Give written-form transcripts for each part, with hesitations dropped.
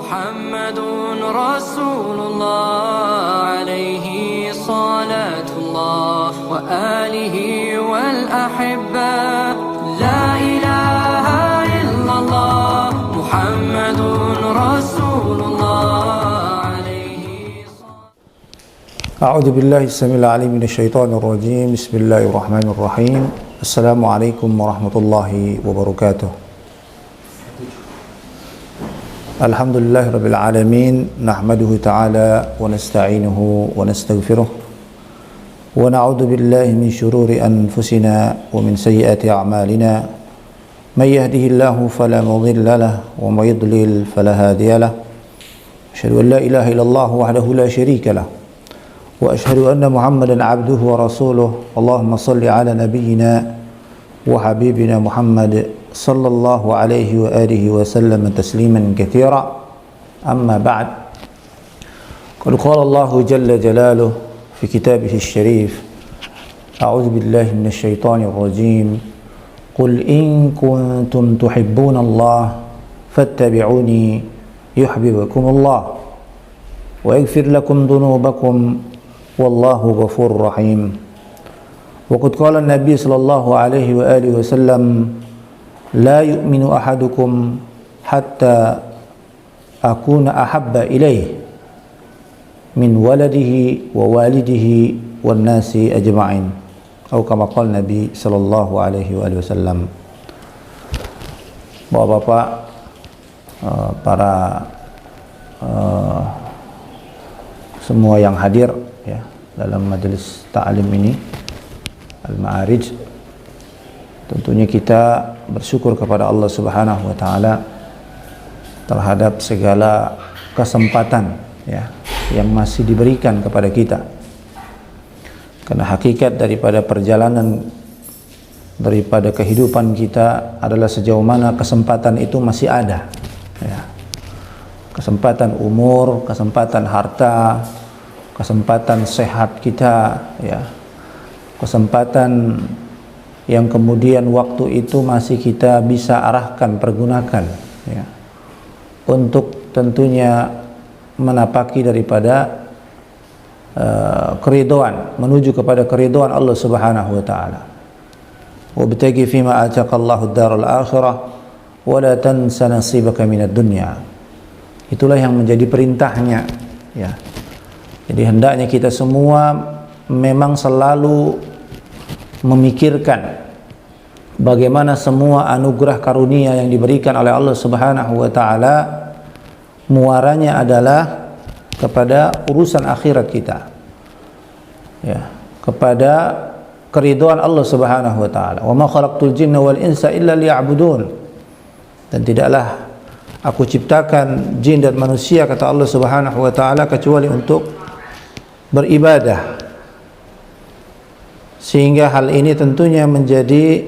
محمد رسول الله عليه صلاة الله وآله والأحبة لا إله إلا الله محمد رسول الله عليه أعوذ بالله السميع العليم من الشيطان الرجيم بسم الله الرحمن الرحيم السلام عليكم ورحمة الله وبركاته. Alhamdulillah Rabbil Alamin, nahmaduhu ta'ala wa nasta'inuhu wa nastaghfiruh wa na'udhu billahi min syururi anfusina wa min sayyiati a'malina may yahdihillahu fala mudilla lahu wa may yudlil fala hadiya lahu asyhadu an la ilaha illallah wahdahu la syarika lahu wa asyhadu anna Muhammadan 'abduhu wa rasuluh. Allahumma shalli ala nabiyyina wa habibina Muhammad sallallahu alaihi wa alihi wa sallam tasliman katsira. Amma ba'd. Qad qala Allah jalla jalaluhu fi kitabihi asy-syarif. A'udzu billahi minasy syaithanir rajim. Qul in kuntum tuhibbuna Allah fattabi'uni yuhibbukum Allah wa yaghfir lakum dhunubakum wallahu ghafurur rahim. Wa qad qala an-nabiy sallallahu alaihi wa alihi wasallam la yu'minu ahadukum hatta akuna ahabba ilaih min waladihi wa walidihi wan nasi ajma'in atau kama qala Nabi sallallahu alaihi wasallam. Bapak-bapak, para semua yang hadir ya dalam majelis ta'lim ini Al-Ma'arij, tentunya kita bersyukur kepada Allah Subhanahu wa taala terhadap segala kesempatan ya yang masih diberikan kepada kita. Karena hakikat daripada perjalanan daripada kehidupan kita adalah sejauh mana kesempatan itu masih ada ya. Kesempatan umur, kesempatan harta, kesempatan sehat kita ya. Kesempatan yang kemudian waktu itu masih kita bisa arahkan, pergunakan ya, untuk tentunya menapaki daripada keridhaan, menuju kepada keridhaan Allah Subhanahu wa taala. Wabtaghi fima ataqallahu ad-daral akhirah wa la tansa nasibaka minad dunya. Itulah yang menjadi perintahnya ya. Jadi hendaknya kita semua memang selalu memikirkan bagaimana semua anugerah karunia yang diberikan oleh Allah Subhanahu wa taala muaranya adalah kepada urusan akhirat kita. Ya, kepada keridhaan Allah Subhanahu wa taala. Wa ma khalaqtul jinna wal insa illa liya'budun. Dan tidaklah aku ciptakan jin dan manusia, kata Allah Subhanahu wa taala, kecuali untuk beribadah. Sehingga hal ini tentunya menjadi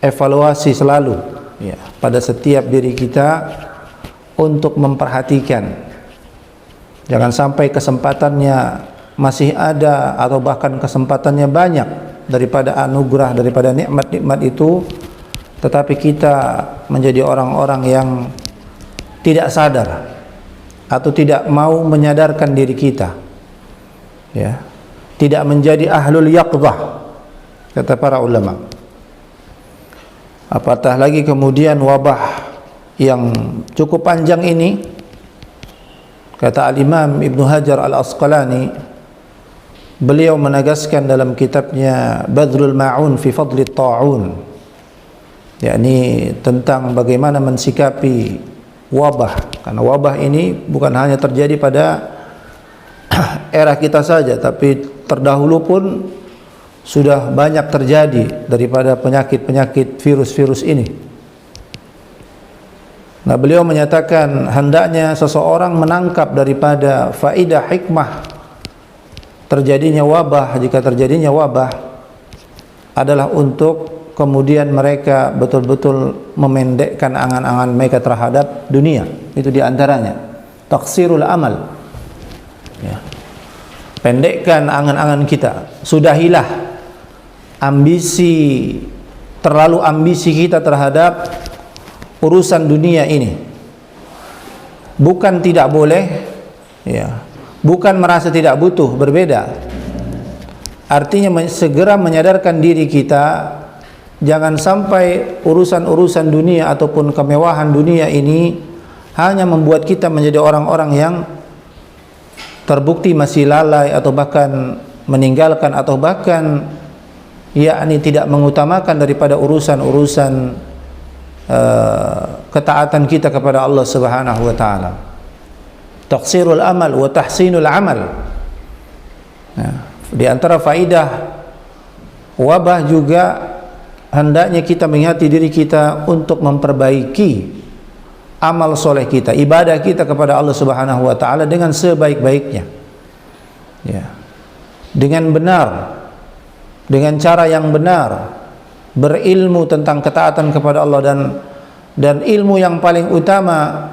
evaluasi selalu ya, pada setiap diri kita untuk memperhatikan. Jangan sampai kesempatannya masih ada atau bahkan kesempatannya banyak daripada anugerah, daripada nikmat-nikmat itu, tetapi kita menjadi orang-orang yang tidak sadar atau tidak mau menyadarkan diri kita ya, tidak menjadi ahlul yaqzah, kata para ulama. Apatah lagi kemudian wabah yang cukup panjang ini, kata Al-Imam Ibnu Hajar Al-Asqalani, beliau menegaskan dalam kitabnya Badrul Ma'un fi Fadli Ta'un, yakni tentang bagaimana mensikapi wabah. Karena wabah ini bukan hanya terjadi pada era kita saja, tapi terdahulu pun sudah banyak terjadi daripada penyakit-penyakit virus-virus ini. Nah, beliau menyatakan hendaknya seseorang menangkap daripada faidah hikmah terjadinya wabah, jika terjadinya wabah, adalah untuk kemudian mereka betul-betul memendekkan angan-angan mereka terhadap dunia. Itu diantaranya taksirul amal ya. Pendekkan angan-angan kita, sudahilah terlalu ambisi kita terhadap urusan dunia ini. bukan tidak boleh, ya, bukan merasa tidak butuh, berbeda. Artinya segera menyadarkan diri kita, jangan sampai urusan-urusan dunia ataupun kemewahan dunia ini hanya membuat kita menjadi orang-orang yang terbukti masih lalai atau bahkan meninggalkan atau bahkan yakni tidak mengutamakan daripada urusan-urusan ketaatan kita kepada Allah Subhanahu wa taala. Taqsirul amal wa tahsinul amal. Nah, di antara faidah wabah juga hendaknya kita mengingatkan diri kita untuk memperbaiki amal soleh kita, ibadah kita kepada Allah Subhanahu wa taala dengan sebaik-baiknya. Ya. Dengan benar, dengan cara yang benar, berilmu tentang ketaatan kepada Allah, dan ilmu yang paling utama,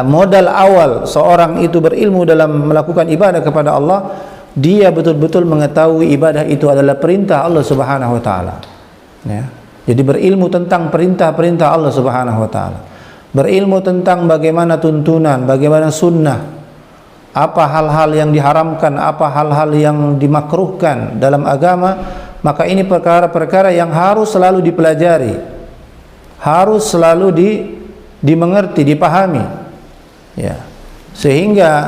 modal awal seorang itu berilmu dalam melakukan ibadah kepada Allah, dia betul-betul mengetahui ibadah itu adalah perintah Allah Subhanahu wa taala. Ya. Jadi berilmu tentang perintah-perintah Allah Subhanahu wa taala. Berilmu tentang bagaimana tuntunan, bagaimana sunnah, apa hal-hal yang diharamkan, apa hal-hal yang dimakruhkan dalam agama, maka ini perkara-perkara yang harus selalu dipelajari, harus selalu dimengerti, dipahami, ya, sehingga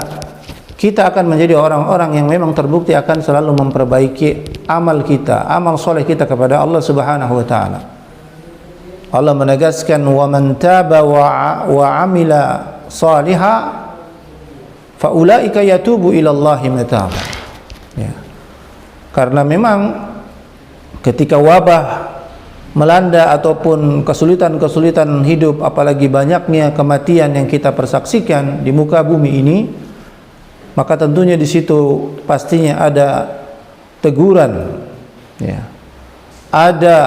kita akan menjadi orang-orang yang memang terbukti akan selalu memperbaiki amal kita, amal soleh kita kepada Allah Subhanahu wa taala. Allah menegaskan, wa man taba wa amila salihah fa ulaika yatubu ila Allahi mataba. Ya. Karena memang ketika wabah melanda ataupun kesulitan-kesulitan hidup, apalagi banyaknya kematian yang kita persaksikan di muka bumi ini, maka tentunya di situ pastinya ada teguran, ya, ada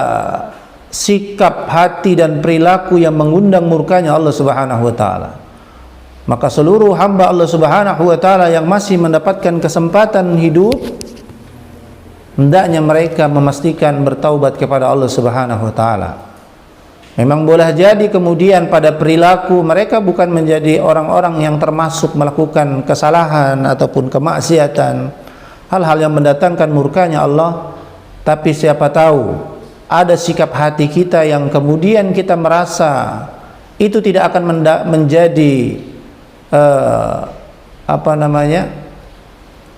sikap hati dan perilaku yang mengundang murkanya Allah Subhanahu wa taala. Maka seluruh hamba Allah Subhanahu wa taala yang masih mendapatkan kesempatan hidup, hendaknya mereka memastikan bertaubat kepada Allah Subhanahu wa taala. Memang boleh jadi kemudian pada perilaku mereka bukan menjadi orang-orang yang termasuk melakukan kesalahan ataupun kemaksiatan, hal-hal yang mendatangkan murkanya Allah, tapi siapa tahu ada sikap hati kita yang kemudian kita merasa itu tidak akan menjadi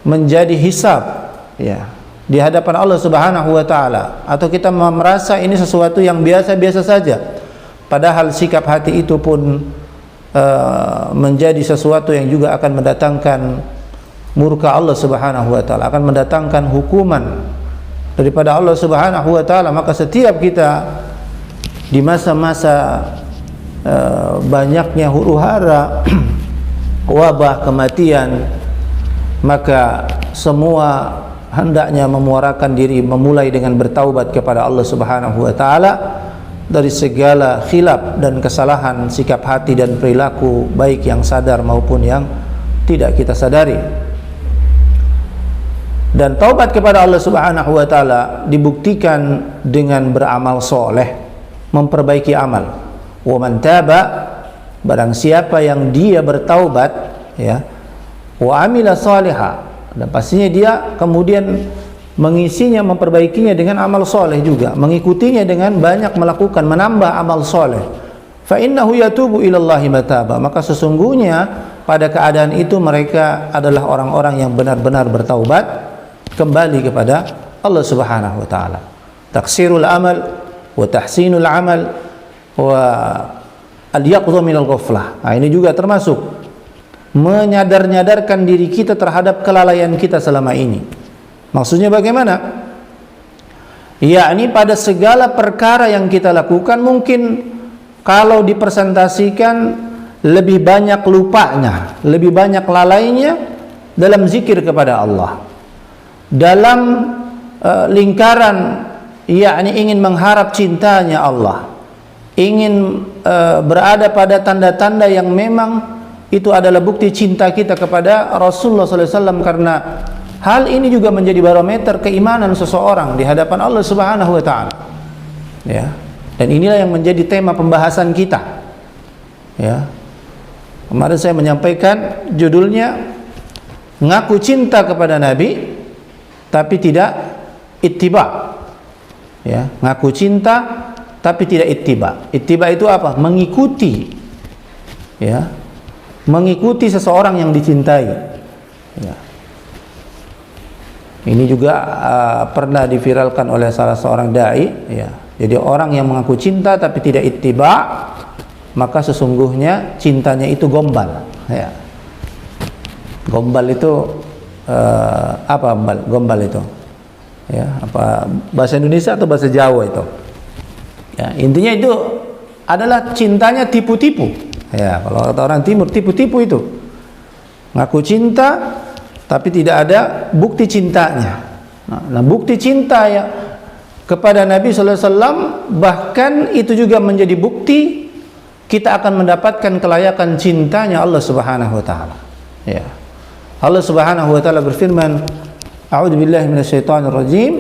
menjadi hisab, ya, di hadapan Allah Subhanahu wa taala, atau kita merasa ini sesuatu yang biasa-biasa saja, padahal sikap hati itu pun menjadi sesuatu yang juga akan mendatangkan murka Allah Subhanahu wa taala, akan mendatangkan hukuman daripada Allah Subhanahu wa taala. Maka setiap kita di masa-masa banyaknya huru-hara wabah, kematian, maka semua hendaknya memuarakan diri, memulai dengan bertaubat kepada Allah Subhanahu wa taala dari segala khilaf dan kesalahan sikap hati dan perilaku, baik yang sadar maupun yang tidak kita sadari. Dan taubat kepada Allah Subhanahu wa taala dibuktikan dengan beramal soleh, memperbaiki amal. Wa man taba, barang siapa yang dia bertaubat, ya, wa amila salihah, dan pastinya dia kemudian mengisinya, memperbaikinya dengan amal soleh juga, mengikutinya dengan banyak melakukan, menambah amal soleh, fa innahu yatubu ilallahi mataba, maka sesungguhnya pada keadaan itu mereka adalah orang-orang yang benar-benar bertaubat kembali kepada Allah Subhanahu wa taala. Taksirul amal wa tahsinul amal wa al-yaqdha minal ghaflah. Nah, ini juga termasuk menyadar-nyadarkan diri kita terhadap kelalaian kita selama ini. Maksudnya bagaimana? Yakni pada segala perkara yang kita lakukan, mungkin kalau dipresentasikan lebih banyak lupanya, lebih banyak lalainya dalam zikir kepada Allah, dalam lingkaran yakni ingin mengharap cintanya Allah, ingin berada pada tanda-tanda yang memang itu adalah bukti cinta kita kepada Rasulullah SAW, karena hal ini juga menjadi barometer keimanan seseorang di hadapan Allah Subhanahu wa taala. Ya. Dan inilah yang menjadi tema pembahasan kita. Ya. Kemarin saya menyampaikan judulnya ngaku cinta kepada Nabi tapi tidak ittiba. Ya, ngaku cinta tapi tidak ittiba. Ittiba itu apa? Mengikuti. Ya. Mengikuti seseorang yang dicintai. Ya. Ini juga pernah diviralkan oleh salah seorang dai, ya. Jadi orang yang mengaku cinta tapi tidak ittiba, maka sesungguhnya cintanya itu gombal, ya. Gombal itu apa gombal itu? Ya, apa bahasa Indonesia atau bahasa Jawa itu? Ya, intinya itu adalah cintanya tipu-tipu. Ya, kalau kata orang timur tipu-tipu itu. Ngaku cinta tapi tidak ada bukti cintanya. Nah, bukti cinta ya kepada Nabi sallallahu alaihi wasallam bahkan itu juga menjadi bukti kita akan mendapatkan kelayakan cintanya Allah Subhanahu wa taala. Ya. Allah Subhanahu wa taala berfirman, A'udzu billahi minasyaitonir rajim,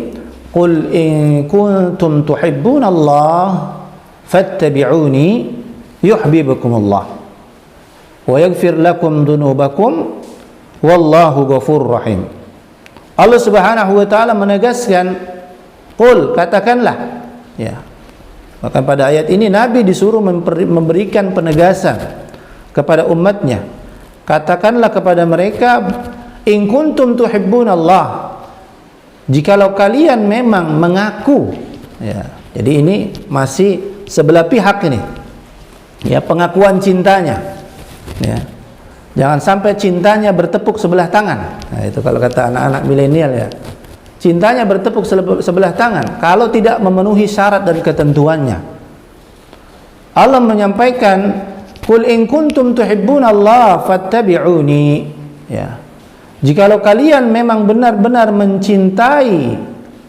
"Qul in kuntum tuhibbunallah fattabi'uni yuhibbukumullah wa yaghfir lakum dhunubakum wallahu ghafurur rahim." Allah Subhanahu wa taala menegaskan, qul, katakanlah, ya. Bahkan pada ayat ini Nabi disuruh memberikan penegasan kepada umatnya. Katakanlah kepada mereka, in kuntum tuhibbunallah, jikalau kalian memang mengaku, ya. Jadi ini masih sebelah pihak ini, ya, pengakuan cintanya, ya. Jangan sampai cintanya bertepuk sebelah tangan. Nah, itu kalau kata anak-anak milenial, ya. Cintanya bertepuk sebelah tangan kalau tidak memenuhi syarat dan ketentuannya. Allah menyampaikan, qul in kuntum tuhibbunallah fattabi'uni, ya. Jikalau kalian memang benar-benar mencintai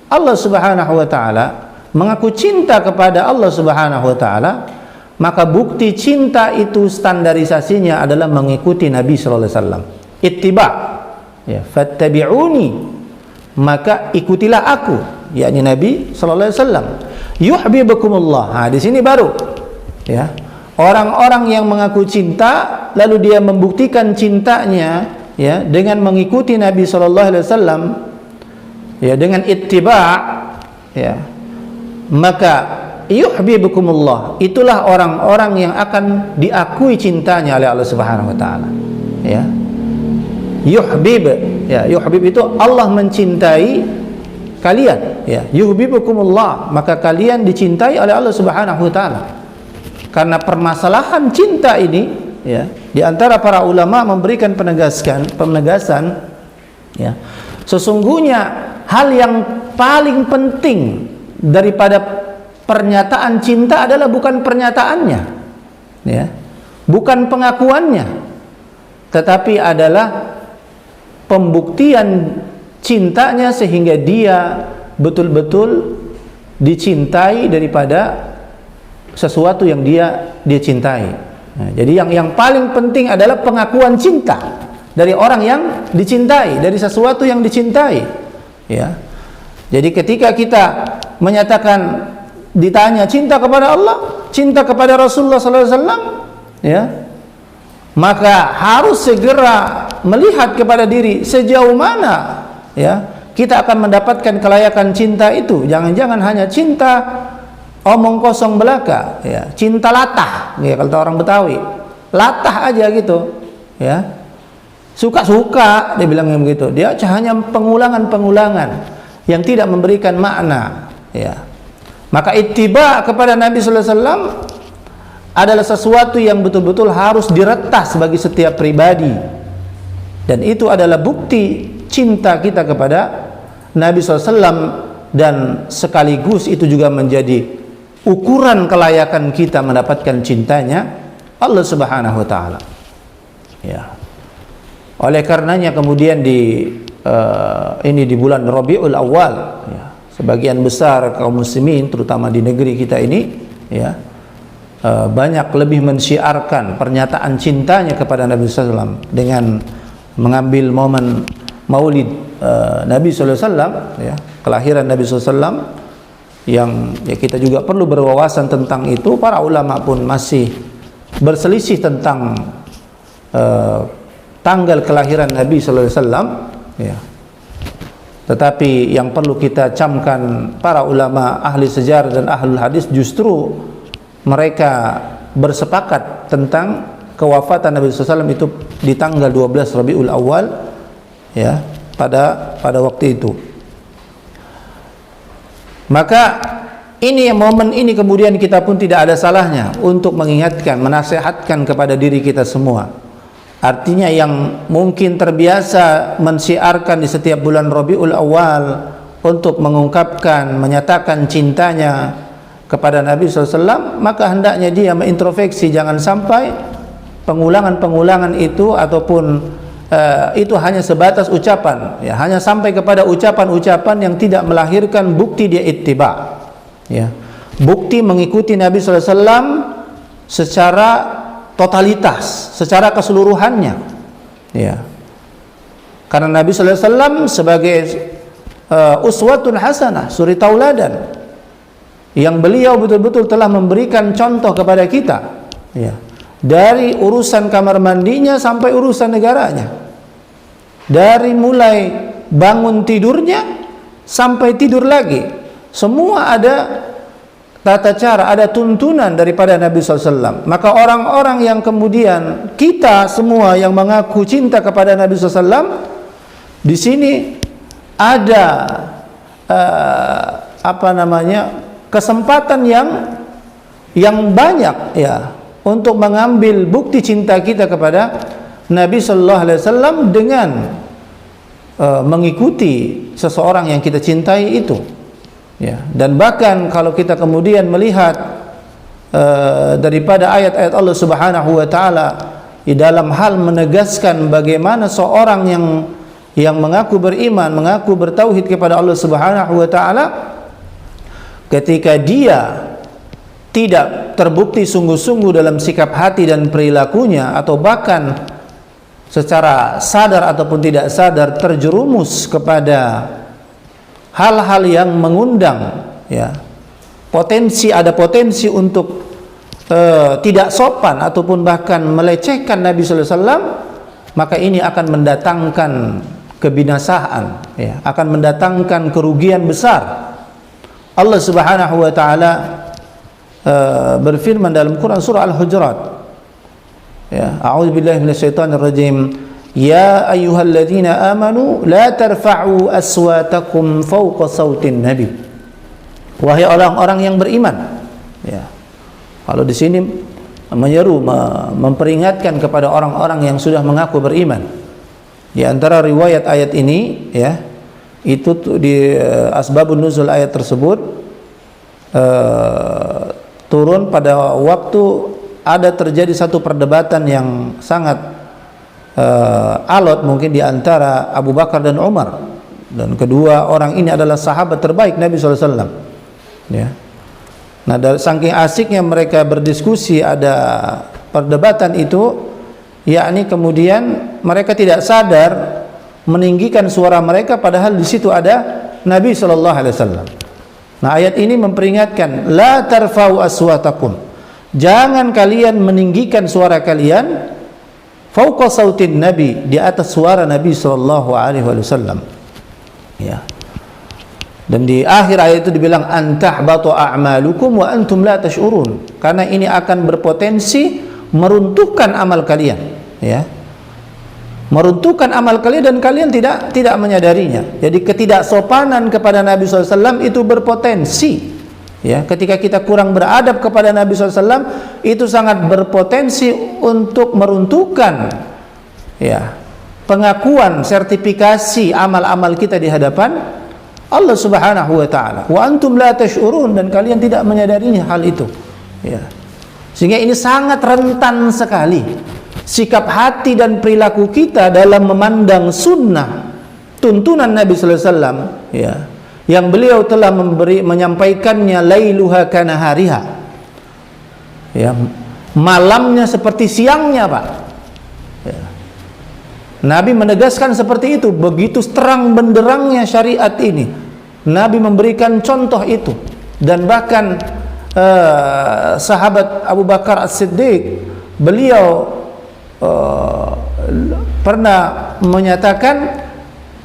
Allah Subhanahu wa taala, mengaku cinta kepada Allah Subhanahu wa taala, maka bukti cinta itu standarisasinya adalah mengikuti Nabi sallallahu alaihi wasallam. Ittiba, ya, fattabi'uni, maka ikutilah aku, yakni Nabi sallallahu alaihi wasallam. Yuhibbukumullah. Nah, di sini baru, ya, orang-orang yang mengaku cinta lalu dia membuktikan cintanya, ya, dengan mengikuti Nabi sallallahu alaihi wasallam, ya, dengan ittiba, ya, maka yuhibbukumullah, itulah orang-orang yang akan diakui cintanya oleh Allah Subhanahu wa taala. Ya. Yuhbib, ya, yuhbib itu Allah mencintai kalian, ya. Yuhibbukumullah, maka kalian dicintai oleh Allah Subhanahu wa taala. Karena permasalahan cinta ini, ya, di antara para ulama memberikan penegasan, ya. Sesungguhnya hal yang paling penting daripada pernyataan cinta adalah bukan pernyataannya, ya, bukan pengakuannya, tetapi adalah pembuktian cintanya sehingga dia betul-betul dicintai daripada sesuatu yang dia cintai. Nah, jadi yang paling penting adalah pengakuan cinta dari orang yang dicintai, dari sesuatu yang dicintai, ya. Jadi ketika kita menyatakan, ditanya cinta kepada Allah, cinta kepada Rasulullah sallallahu alaihi wasallam, ya, maka harus segera melihat kepada diri sejauh mana, ya, kita akan mendapatkan kelayakan cinta itu. Jangan-jangan hanya cinta omong kosong belaka, ya, cinta latah, ya, kalau orang Betawi, latah aja gitu, ya, suka-suka dia bilangnya begitu. Dia hanya pengulangan-pengulangan yang tidak memberikan makna, ya. Maka ittiba kepada Nabi sallallahu alaihi wasallam adalah sesuatu yang betul-betul harus diretas bagi setiap pribadi, dan itu adalah bukti cinta kita kepada Nabi sallallahu alaihi wasallam, dan sekaligus itu juga menjadi ukuran kelayakan kita mendapatkan cintanya Allah Subhanahu wa taala, ya. Oleh karenanya kemudian ini di bulan Rabiul Awal, ya, sebagian besar kaum muslimin terutama di negeri kita ini, ya, banyak lebih mensyiarkan pernyataan cintanya kepada Nabi sallallahu alaihi wasallam dengan mengambil momen Maulid Nabi sallallahu alaihi wasallam, ya, kelahiran Nabi sallallahu alaihi wasallam, yang, ya, kita juga perlu berwawasan tentang itu. Para ulama pun masih berselisih tentang tanggal kelahiran Nabi sallallahu alaihi wasallam, ya. Tetapi yang perlu kita camkan, para ulama ahli sejarah dan ahlul hadis justru mereka bersepakat tentang kewafatan Nabi SAW itu di tanggal 12 Rabiul Awal, ya, pada waktu itu. Maka ini momen ini kemudian kita pun tidak ada salahnya untuk mengingatkan, menasihatkan kepada diri kita semua. Artinya yang mungkin terbiasa mensiarkan di setiap bulan Rabiul Awal untuk mengungkapkan, menyatakan cintanya kepada Nabi SAW, maka hendaknya dia mengintrospeksi, jangan sampai pengulangan-pengulangan itu ataupun itu hanya sebatas ucapan, ya, hanya sampai kepada ucapan-ucapan yang tidak melahirkan bukti dia ittiba, ya, bukti mengikuti Nabi SAW secara totalitas, secara keseluruhannya, ya. Karena Nabi sallallahu alaihi wasallam sebagai uswatun hasanah, suri tauladan, yang beliau betul-betul telah memberikan contoh kepada kita, ya. Dari urusan kamar mandinya sampai urusan negaranya, dari mulai bangun tidurnya sampai tidur lagi, semua ada tata cara, ada tuntunan daripada Nabi SAW. Maka orang-orang yang kemudian, kita semua yang mengaku cinta kepada Nabi SAW, di sini ada kesempatan yang banyak, ya, untuk mengambil bukti cinta kita kepada Nabi Sallallahu Alaihi Wasallam dengan mengikuti seseorang yang kita cintai itu. Ya, dan bahkan kalau kita kemudian melihat daripada ayat-ayat Allah Subhanahu wa taala di dalam hal menegaskan bagaimana seorang yang mengaku beriman, mengaku bertauhid kepada Allah Subhanahu wa taala, ketika dia tidak terbukti sungguh-sungguh dalam sikap hati dan perilakunya, atau bahkan secara sadar ataupun tidak sadar terjerumus kepada hal-hal yang mengundang, ya, ada potensi untuk tidak sopan ataupun bahkan melecehkan Nabi sallallahu alaihi wasallam, maka ini akan mendatangkan kebinasaan, ya, akan mendatangkan kerugian besar. Allah Subhanahu wa taala berfirman dalam Quran surah Al-Hujurat, ya, a'udzubillahi minasyaitonir rajim. Ya ayyuhalladzina amanu la tarfa'u aswatakum fawqa sautin nabi. Wahai orang-orang yang beriman, ya. Kalau di sini menyeru, memperingatkan kepada orang-orang yang sudah mengaku beriman. Di antara riwayat ayat ini, ya, itu di asbabun nuzul ayat tersebut turun pada waktu ada terjadi satu perdebatan yang sangat alot mungkin di antara Abu Bakar dan Umar, dan kedua orang ini adalah sahabat terbaik Nabi SAW, ya. Nah, dari saking asiknya mereka berdiskusi, ada perdebatan itu, yakni kemudian mereka tidak sadar meninggikan suara mereka padahal di situ ada Nabi SAW. Nah, ayat ini memperingatkan, la tarfa'u aswatakum, jangan kalian meninggikan suara kalian fauqa sautin nabi, di atas suara Nabi sallallahu alaihi wasallam, ya. Dan di akhir ayat itu dibilang antahbatu a'malukum wa antum la tash'urun, karena ini akan berpotensi meruntuhkan amal kalian, ya, meruntuhkan amal kalian dan kalian tidak menyadarinya. Jadi ketidaksopanan kepada Nabi SAW itu berpotensi, ya, ketika kita kurang beradab kepada Nabi SAW, itu sangat berpotensi untuk meruntuhkan, ya, pengakuan sertifikasi amal-amal kita di hadapan Allah Subhanahu wa taala. Wa antum la tash'urun, dan kalian tidak menyadarinya hal itu, ya. Sehingga ini sangat rentan sekali sikap hati dan perilaku kita dalam memandang sunnah, tuntunan Nabi sallallahu alaihi wasallam, ya, yang beliau telah menyampaikannya lailuha kanahariha, ya, malamnya seperti siangnya, Pak, ya. Nabi menegaskan seperti itu, begitu terang benderangnya syariat ini. Nabi memberikan contoh itu, dan bahkan sahabat Abu Bakar As-Siddiq, beliau pernah menyatakan,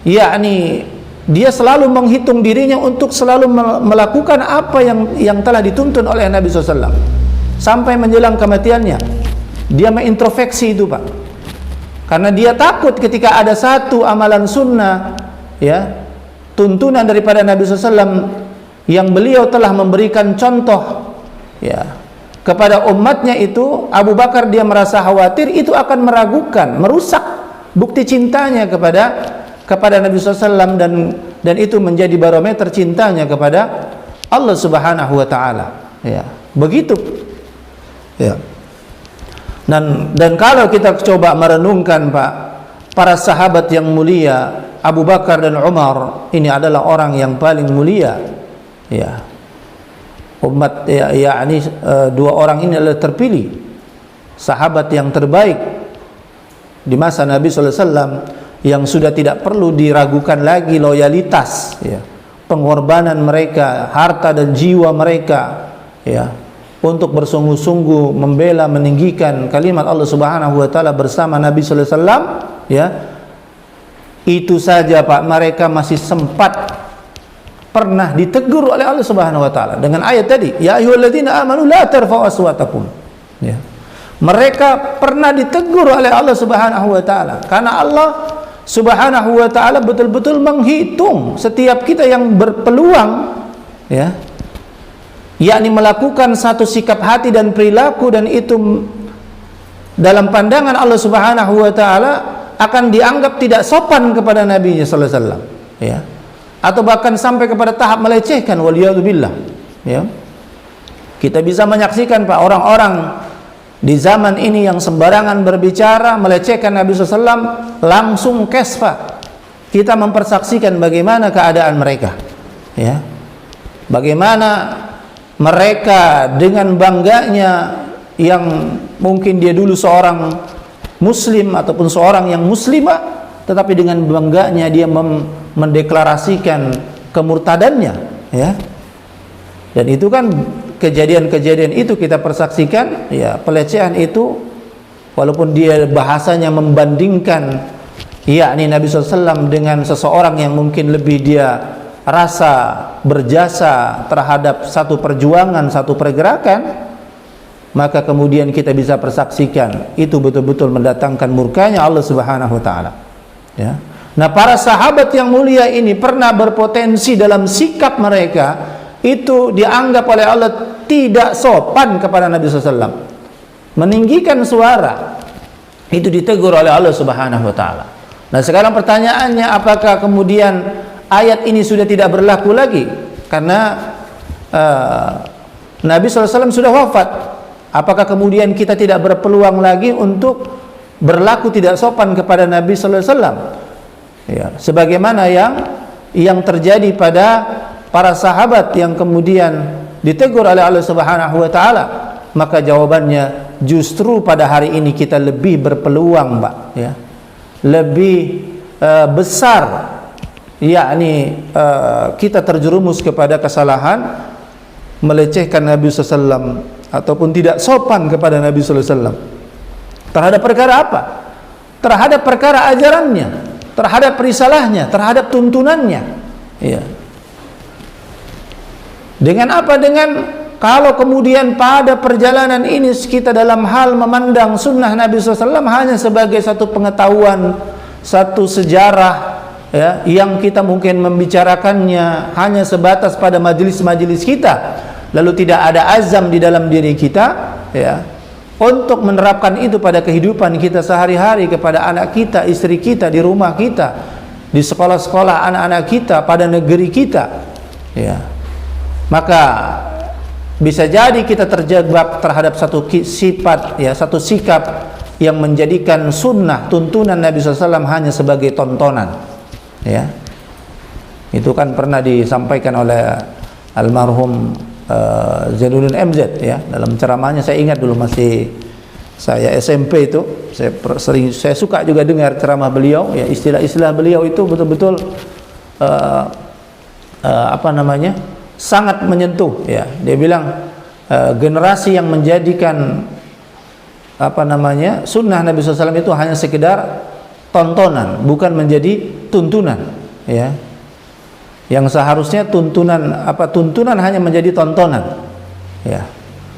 yakni dia selalu menghitung dirinya untuk selalu melakukan apa yang telah dituntun oleh Nabi SAW sampai menjelang kematiannya. Dia mengintrospeksi itu, Pak, karena dia takut ketika ada satu amalan sunnah, ya, tuntunan daripada Nabi SAW yang beliau telah memberikan contoh, ya, kepada umatnya itu, Abu Bakar dia merasa khawatir itu akan meragukan, merusak bukti cintanya kepada Nabi SAW, dan itu menjadi barometer cintanya kepada Allah Subhanahu wa taala, ya. Begitu. Ya. Dan kalau kita coba merenungkan, Pak, para sahabat yang mulia, Abu Bakar dan Umar ini adalah orang yang paling mulia, ya. Umat, yakni dua orang ini adalah terpilih sahabat yang terbaik di masa Nabi SAW, yang sudah tidak perlu diragukan lagi loyalitas, ya, pengorbanan mereka, harta dan jiwa mereka, ya, untuk bersungguh-sungguh membela, meninggikan kalimat Allah Subhanahu wa taala bersama Nabi sallallahu alaihi wasallam, ya. Itu saja, Pak, mereka masih sempat pernah ditegur oleh Allah Subhanahu wa taala dengan ayat tadi, ya ayyuhalladzina amanu la tarfa'u aswatakum, ya. Mereka pernah ditegur oleh Allah Subhanahu wa taala karena Allah Subhanahu wa taala betul-betul menghitung setiap kita yang berpeluang, ya, yakni melakukan satu sikap hati dan perilaku, dan itu dalam pandangan Allah Subhanahu wa taala akan dianggap tidak sopan kepada Nabi sallallahu alaihi wasallam, ya, atau bahkan sampai kepada tahap melecehkan, waliyadzubillah, ya. Kita bisa menyaksikan, Pak, orang-orang di zaman ini yang sembarangan berbicara melecehkan Nabi sallallahu alaihi wasallam langsung kes, Pak. Kita mempersaksikan bagaimana keadaan mereka, ya. Bagaimana mereka dengan bangganya, yang mungkin dia dulu seorang muslim ataupun seorang yang muslimah, tetapi dengan bangganya dia mendeklarasikan kemurtadannya, ya. Dan itu kan kejadian-kejadian itu kita persaksikan, ya, pelecehan itu walaupun dia bahasanya membandingkan, yakni Nabi SAW dengan seseorang yang mungkin lebih dia rasa berjasa terhadap satu perjuangan, satu pergerakan, maka kemudian kita bisa persaksikan itu betul-betul mendatangkan murkanya Allah Subhanahu wa taala, ya. Nah, para sahabat yang mulia ini pernah berpotensi dalam sikap mereka itu dianggap oleh Allah tidak sopan kepada Nabi SAW, meninggikan suara, itu ditegur oleh Allah Subhanahu wa taala. Nah, sekarang pertanyaannya, apakah kemudian ayat ini sudah tidak berlaku lagi karena Nabi SAW sudah wafat? Apakah kemudian kita tidak berpeluang lagi untuk berlaku tidak sopan kepada Nabi SAW? Ya, sebagaimana yang terjadi pada para sahabat yang kemudian ditegur oleh Allah Subhanahu wa taala. Maka jawabannya, justru pada hari ini kita lebih berpeluang, Pak, ya, lebih besar, yakni kita terjerumus kepada kesalahan melecehkan Nabi SAW ataupun tidak sopan kepada Nabi SAW terhadap perkara apa? Terhadap perkara ajarannya, terhadap risalahnya, terhadap tuntunannya, ya. Dengan apa? Dengan kalau kemudian pada perjalanan ini kita dalam hal memandang sunnah Nabi SAW hanya sebagai satu pengetahuan, satu sejarah, ya, yang kita mungkin membicarakannya hanya sebatas pada majelis-majelis kita, lalu tidak ada azam di dalam diri kita, ya, untuk menerapkan itu pada kehidupan kita sehari-hari, kepada anak kita, istri kita, di rumah kita, di sekolah-sekolah anak-anak kita, pada negeri kita, ya. Maka bisa jadi kita terjebak terhadap satu sifat, ya, satu sikap yang menjadikan sunnah, tuntunan Nabi SAW hanya sebagai tontonan, ya. Itu kan pernah disampaikan oleh almarhum Zainuddin MZ, ya, dalam ceramahnya. Saya ingat dulu masih saya SMP itu, saya suka juga dengar ceramah beliau, ya. Istilah-istilah beliau itu betul-betul apa namanya, sangat menyentuh, ya. Dia bilang generasi yang menjadikan sunnah Nabi SAW itu hanya sekedar tontonan, bukan menjadi tuntunan, ya. Yang seharusnya tuntunan hanya menjadi tontonan, ya.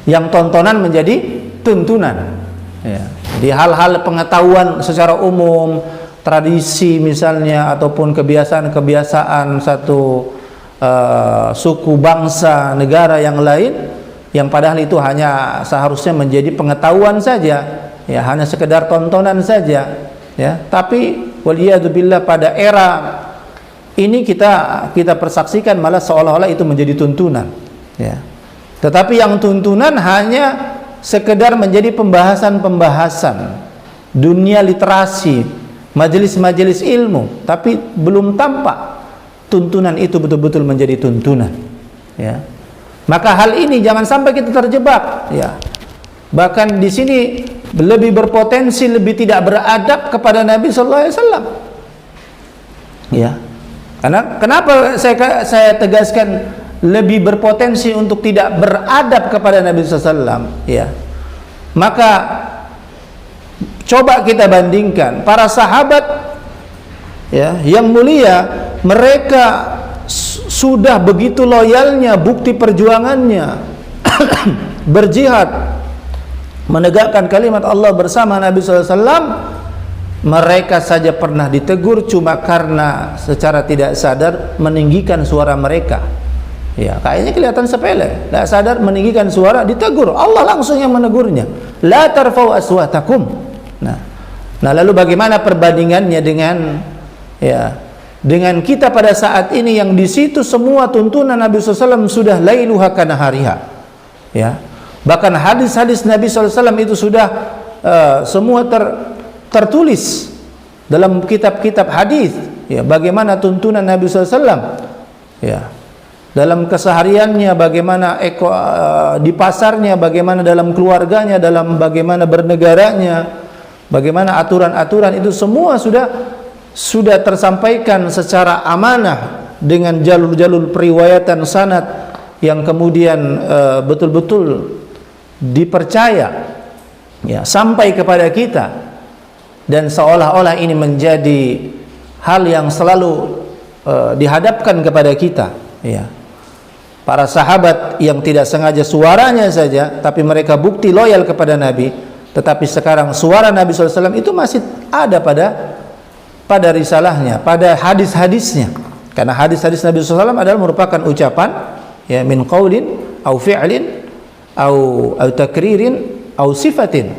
Yang tontonan menjadi tuntunan, ya. Di hal-hal pengetahuan secara umum, tradisi misalnya, ataupun kebiasaan-kebiasaan satu suku, bangsa, negara yang lain, yang padahal itu hanya seharusnya menjadi pengetahuan saja, ya, hanya sekedar tontonan saja, ya. Tapi waliyadzubillah pada era ini kita persaksikan malah seolah-olah itu menjadi tuntunan, ya. Tetapi yang tuntunan hanya sekedar menjadi pembahasan dunia literasi, majelis-majelis ilmu, tapi belum tampak tuntunan itu betul-betul menjadi tuntunan, ya. Maka hal ini jangan sampai kita terjebak, ya. Bahkan di sini lebih berpotensi lebih tidak beradab kepada Nabi sallallahu alaihi wasallam. Ya. Karena kenapa saya tegaskan lebih berpotensi untuk tidak beradab kepada Nabi sallallahu alaihi wasallam, ya. Maka coba kita bandingkan para sahabat, ya, yang mulia, mereka sudah begitu loyalnya bukti perjuangannya berjihad menegakkan kalimat Allah bersama Nabi SAW. Mereka saja pernah ditegur cuma karena secara tidak sadar meninggikan suara mereka, ya. Kayaknya kelihatan sepele, tidak sadar meninggikan suara, ditegur. Allah langsung yang menegurnya, la tarfa'u aswatakum. Nah lalu bagaimana perbandingannya dengan kita pada saat ini, yang di situ semua tuntunan Nabi SAW sudah lailuha kanahariha, ya. Bahkan hadis-hadis Nabi SAW itu sudah semua tertulis dalam kitab-kitab hadis, ya. Bagaimana tuntunan Nabi SAW, ya, dalam kesehariannya, bagaimana di pasarnya, bagaimana dalam keluarganya, dalam bagaimana bernegaranya, bagaimana aturan-aturan itu semua sudah tersampaikan secara amanah dengan jalur-jalur periwayatan sanad yang kemudian betul-betul dipercaya, ya, sampai kepada kita. Dan seolah-olah ini menjadi hal yang selalu dihadapkan kepada kita, ya. Para sahabat yang tidak sengaja suaranya saja, tapi mereka bukti loyal kepada Nabi. Tetapi sekarang suara Nabi SAW itu masih ada pada risalahnya, pada hadis-hadisnya. Karena hadis-hadis Nabi SAW adalah merupakan ucapan, ya, min qaulin au fi'lin au takririn au sifatin,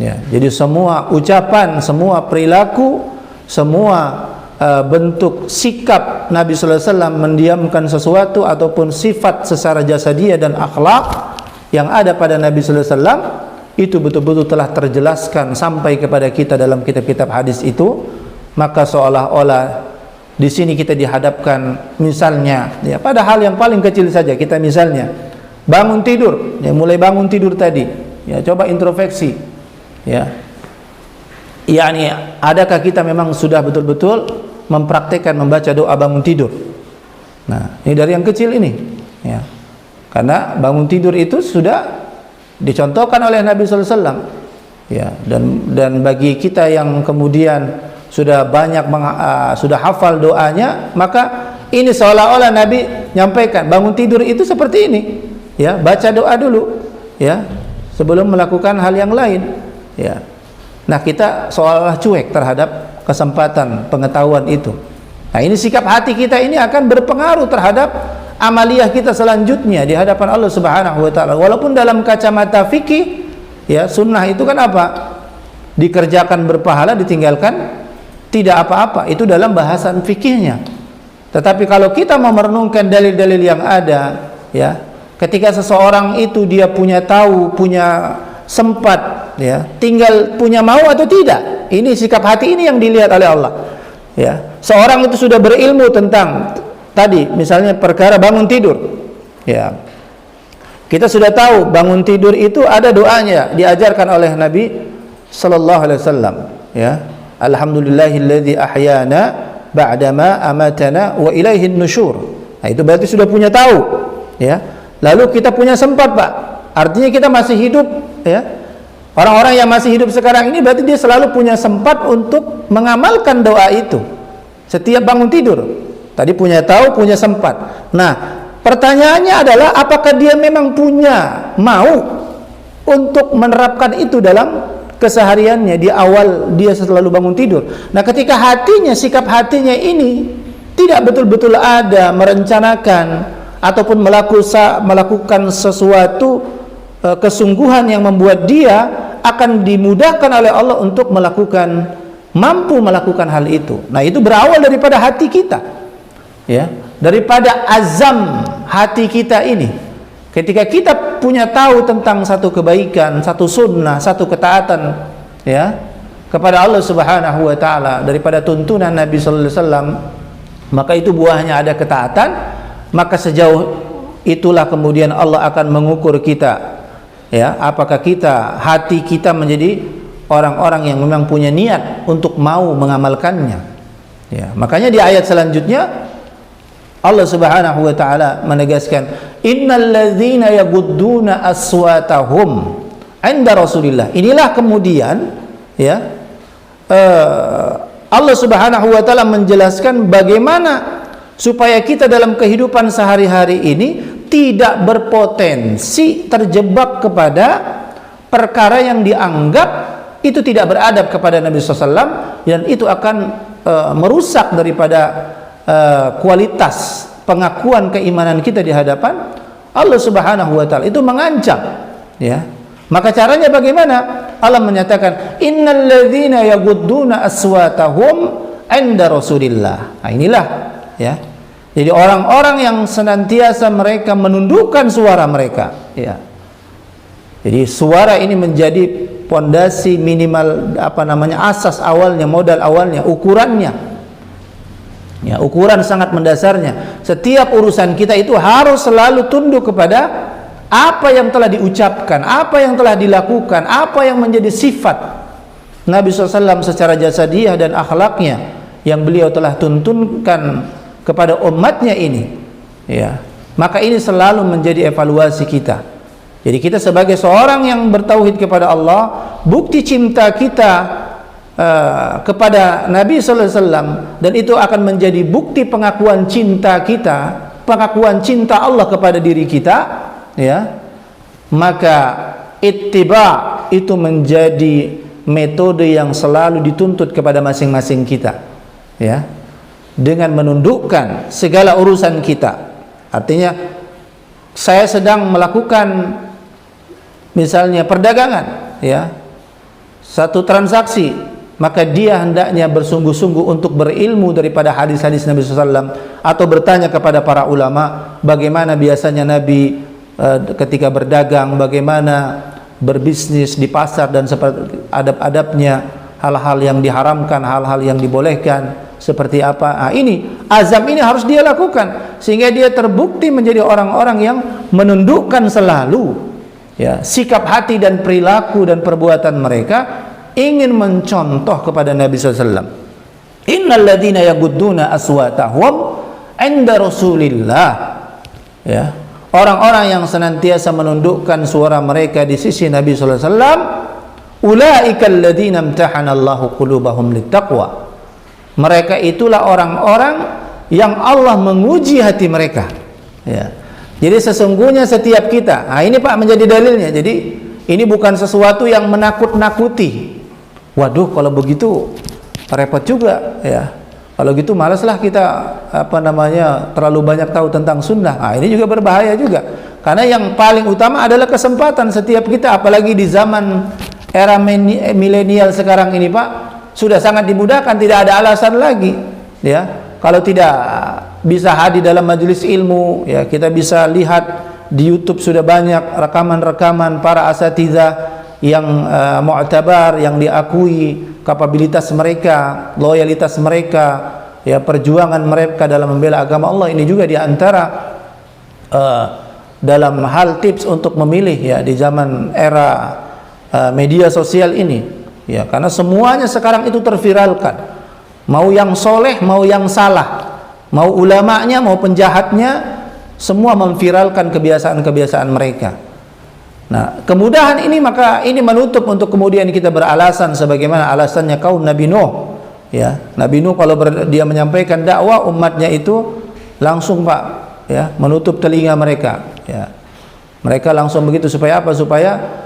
ya. Jadi semua ucapan, semua perilaku, semua bentuk sikap Nabi SAW mendiamkan sesuatu ataupun sifat secara jasadiyah dan akhlak yang ada pada Nabi SAW itu betul-betul telah terjelaskan sampai kepada kita dalam kitab-kitab hadis itu. Maka seolah-olah di sini kita dihadapkan, misalnya, ya, pada hal yang paling kecil saja. Kita misalnya bangun tidur, ya, mulai bangun tidur tadi, ya, coba introspeksi, ya. Yani adakah kita memang sudah betul-betul mempraktekkan membaca doa bangun tidur? Nah, ini dari yang kecil ini, ya. Karena bangun tidur itu sudah dicontohkan oleh Nabi sallallahu alaihi wasallam, ya. Dan bagi kita yang kemudian sudah banyak sudah hafal doanya, maka ini seolah-olah Nabi nyampaikan bangun tidur itu seperti ini, ya, baca doa dulu, ya, sebelum melakukan hal yang lain, ya. Nah, kita seolah-olah cuek terhadap kesempatan pengetahuan itu. Nah, ini sikap hati kita ini akan berpengaruh terhadap amaliyah kita selanjutnya di hadapan Allah Subhanahu wa taala. Walaupun dalam kacamata fikih, ya, sunnah itu kan apa? Dikerjakan berpahala, ditinggalkan tidak apa-apa, itu dalam bahasan fikihnya. Tetapi kalau kita mau merenungkan dalil-dalil yang ada, ya, ketika seseorang itu dia punya tahu, punya sempat, ya, tinggal punya mau atau tidak, ini sikap hati ini yang dilihat oleh Allah, ya. Seorang itu sudah berilmu tentang tadi misalnya perkara bangun tidur, ya, kita sudah tahu bangun tidur itu ada doanya diajarkan oleh Nabi sallallahu alaihi wasallam, ya. Alhamdulillahilladzi ahyana ba'dama amatana wa ilaihin nusyur. Nah, itu berarti sudah punya tahu, ya. Lalu kita punya sempat, Pak. Artinya kita masih hidup, ya. Orang-orang yang masih hidup sekarang ini berarti dia selalu punya sempat untuk mengamalkan doa itu setiap bangun tidur. Tadi punya tahu, punya sempat. Nah, pertanyaannya adalah apakah dia memang punya mau untuk menerapkan itu dalam kesehariannya di awal dia selalu bangun tidur. Nah, ketika hatinya, sikap hatinya ini tidak betul-betul ada merencanakan ataupun melakukan sesuatu kesungguhan yang membuat dia akan dimudahkan oleh Allah untuk mampu melakukan hal itu. Nah, itu berawal daripada hati kita, ya, daripada azam hati kita ini. Ketika kita punya tahu tentang satu kebaikan, satu sunnah, satu ketaatan, ya, kepada Allah Subhanahu wa taala daripada tuntunan Nabi sallallahu alaihi wasallam, maka itu buahnya ada ketaatan. Maka sejauh itulah kemudian Allah akan mengukur kita, ya, apakah hati kita menjadi orang-orang yang memang punya niat untuk mau mengamalkannya, ya. Makanya di ayat selanjutnya Allah Subhanahu wa taala menegaskan, innalladzina yagudduna aswatahum 'inda Rasulillah. Inilah kemudian, ya, Allah Subhanahu wa taala menjelaskan bagaimana supaya kita dalam kehidupan sehari-hari ini tidak berpotensi terjebak kepada perkara yang dianggap itu tidak beradab kepada Nabi SAW, dan itu akan merusak daripada kualitas pengakuan keimanan kita di hadapan Allah Subhanahu wa taala. Itu mengancam, ya. Maka caranya bagaimana? Allah menyatakan, innalladzina yagudduna aswatahum 'inda Rasulillah. Nah, inilah, ya. Jadi orang-orang yang senantiasa mereka menundukkan suara mereka, ya. Jadi suara ini menjadi pondasi minimal, asas awalnya, modal awalnya, ukurannya. Ya, ukuran sangat mendasarnya. Setiap urusan kita itu harus selalu tunduk kepada apa yang telah diucapkan, apa yang telah dilakukan, apa yang menjadi sifat Nabi SAW secara jasadiah dan akhlaknya yang beliau telah tuntunkan kepada umatnya ini, ya. Maka ini selalu menjadi evaluasi kita. Jadi kita sebagai seorang yang bertauhid kepada Allah, bukti cinta kita kepada Nabi sallallahu alaihi wasallam, dan itu akan menjadi bukti pengakuan cinta kita, pengakuan cinta Allah kepada diri kita, ya. Maka ittiba itu menjadi metode yang selalu dituntut kepada masing-masing kita, ya, dengan menundukkan segala urusan kita. Artinya saya sedang melakukan misalnya perdagangan, ya, satu transaksi, maka dia hendaknya bersungguh-sungguh untuk berilmu daripada hadis-hadis Nabi SAW, atau bertanya kepada para ulama bagaimana biasanya Nabi ketika berdagang, bagaimana berbisnis di pasar, dan seperti adab-adabnya, hal-hal yang diharamkan, hal-hal yang dibolehkan, seperti apa. Nah, ini azam ini harus dia lakukan sehingga dia terbukti menjadi orang-orang yang menundukkan selalu, ya, sikap hati dan perilaku dan perbuatan mereka ingin mencontoh kepada Nabi SAW. Innalladzina yagudduna aswatahum 'inda Rasulillah, ya, orang-orang yang senantiasa menundukkan suara mereka di sisi Nabi SAW, ulaikal ladzina imtahanallahu qulubahum littaqwa. Mereka itulah orang-orang yang Allah menguji hati mereka, ya. Jadi sesungguhnya setiap kita, nah ini Pak menjadi dalilnya. Jadi ini bukan sesuatu yang menakut-nakuti. Waduh, kalau begitu repot juga, ya. Kalau gitu malaslah kita terlalu banyak tahu tentang sunnah. Nah, ini juga berbahaya juga. Karena yang paling utama adalah kesempatan setiap kita, apalagi di zaman era milenial sekarang ini, Pak, sudah sangat dimudahkan, tidak ada alasan lagi, ya. Kalau tidak bisa hadir dalam majelis ilmu, ya, kita bisa lihat di YouTube sudah banyak rekaman-rekaman para asatidzah yang mu'tabar, yang diakui kapabilitas mereka, loyalitas mereka, ya, perjuangan mereka dalam membela agama Allah. Ini juga diantara dalam hal tips untuk memilih, ya, di zaman era media sosial ini, ya, karena semuanya sekarang itu terviralkan, mau yang soleh mau yang salah, mau ulamanya mau penjahatnya, semua memviralkan kebiasaan-kebiasaan mereka. Nah, kemudahan ini maka ini menutup untuk kemudian kita beralasan sebagaimana alasannya kaum Nabi Nuh. Ya, Nabi Nuh kalau dia menyampaikan dakwah, umatnya itu langsung Pak, ya, menutup telinga mereka. Ya, mereka langsung begitu supaya apa? Supaya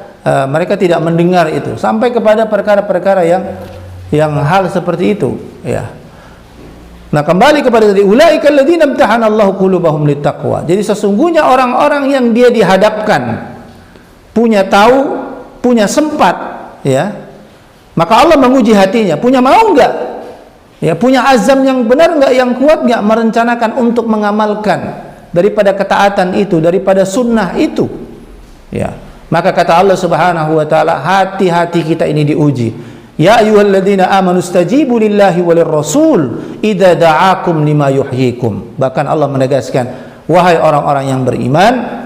mereka tidak mendengar itu sampai kepada perkara-perkara yang hal seperti itu. Ya. Nah, kembali kepada tadi ulaika alladzina imtahanallahu qulubahum littaqwa. Jadi sesungguhnya orang-orang yang dia dihadapkan punya tahu, punya sempat, ya, maka Allah menguji hatinya, punya mau enggak, ya, punya azam yang benar enggak, yang kuat enggak merencanakan untuk mengamalkan daripada ketaatan itu, daripada sunnah itu, ya. Maka kata Allah Subhanahu wa taala, hati-hati kita ini diuji. Ya ayyuhalladzina amanu stajibu lillahi walir rasul idza da'akum lima yuhyikum. Bahkan Allah menegaskan, wahai orang-orang yang beriman,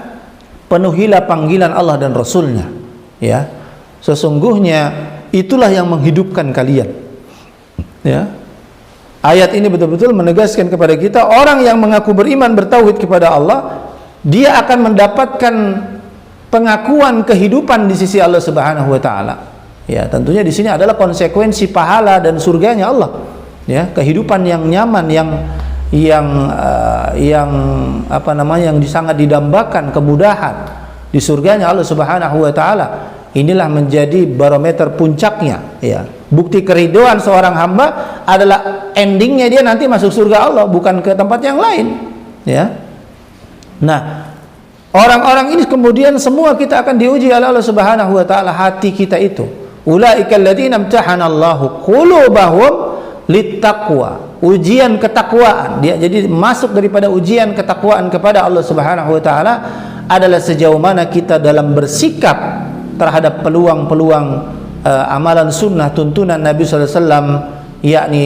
penuhilah panggilan Allah dan Rasulnya, ya, sesungguhnya itulah yang menghidupkan kalian, ya. Ayat ini betul-betul menegaskan kepada kita, orang yang mengaku beriman bertauhid kepada Allah, dia akan mendapatkan pengakuan kehidupan di sisi Allah Subhanahu wa taala. Ya, tentunya di sini adalah konsekuensi pahala dan surganya Allah, ya, kehidupan yang nyaman, yang apa namanya, yang sangat didambakan, kemudahan di surganya Allah Subhanahu wa taala. Inilah menjadi barometer puncaknya, ya. Bukti keriduan seorang hamba adalah endingnya dia nanti masuk surga Allah, bukan ke tempat yang lain, ya. Nah, orang-orang ini kemudian semua kita akan diuji oleh Allah Subhanahu wa taala, hati kita itu. Ulaika alladzina imtahanallahu qulubahum littaqwa. Ujian ketakwaan, dia jadi masuk daripada ujian ketakwaan kepada Allah Subhanahu wa taala adalah sejauh mana kita dalam bersikap terhadap peluang-peluang amalan sunnah tuntunan Nabi sallallahu alaihi wasallam, yakni